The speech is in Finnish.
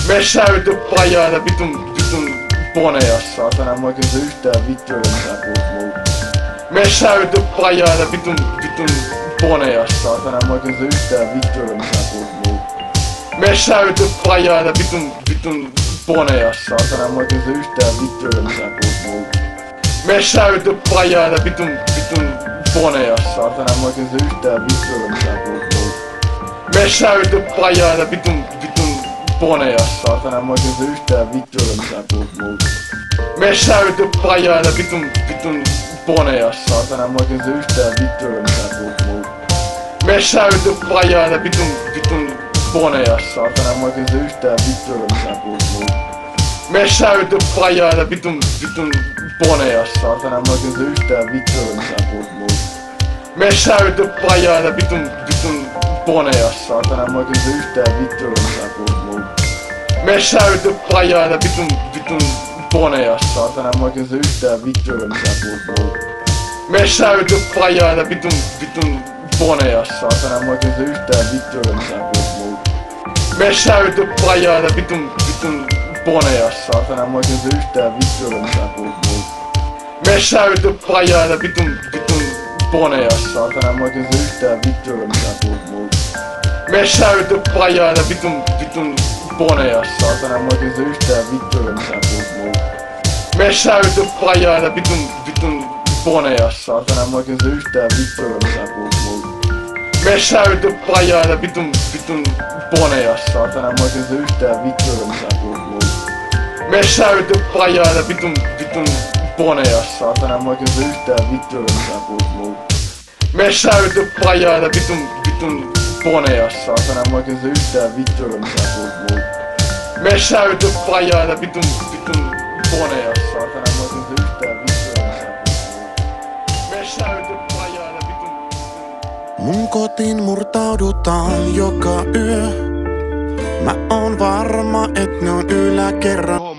Me säyty pajaita vitun poneja saatana, mä oikein se yhtään vittuilla mitä puhut muuta. Me säyty pajaita vitun poneja saatana, mä oikein se yhtään vittuilla mitä puhut muuta. Me säyty pajaita vitun poneja saatana, mä oikein se yhtään vittuilla mitä puhut muuta. Me säyty pajaita vitun poneja saatana, mä oikein se yhtään vittuilla mitä puhut muuta. Me säyty pajaita vitun poneja saatana, mä oikein se yhtään vittuilla mitä puhut muuta. Me säyty pajaita vitun poneja saatana, mä oikein se yhtään vittuilla mitä puhut muuta. Me säyty pajaita vitun poneja saatana, mä oikein se yhtään vittuilla mitä puhut muuta. Me säyty pajaita vitun poneja saatana, mä oikein se yhtään vittuilla mitä puhut muuta. Me säyty pajaita vitun poneja saatana, mä oikein se yhtään vittuilla mitä puhut muuta. Me säyty pajaita vitun poneja saatana, mä oikein se yhtään vittuilla mitä puhut muuta. Me säyty pajaita vitun poneja saatana, mä oikein se yhtään vittuilla mitä puhut muuta. Me säyty pajaita vitun poneja saatana, mä oikein se yhtään vittuilla mitä puhut muuta. Me säyty pajaita vitun poneja saatana, mä oikein se yhtään vittuilla mitä puhut muuta. Me säyty pajaita vitun poneja saatana, mä oikein se yhtään vittuilla mitä puhut muuta. Me säyty pajaita vitun poneja saatana, mä oikein se yhtään vittuilla mitä puhut muuta. Me säyty pajaita vitun poneja saatana, mä oikein se yhtään vittuilla mitä puhut muuta. Me säyty pajaita vitun poneja saatana, mä oikein se yhtään vittuilla mitä puhut muuta. Me säyty pajaita vitun poneja saatana, mä oikein se yhtään vittuilla mitä puhut muuta. Me säyty pajaita vitun poneja saatana, mä oikein se yhtään vittuilla mitä puhut muuta. Me säyty pajaita vitun. Mun kotiin murtaudutaan joka yö. Mä oon varma, et ne on yläkerran.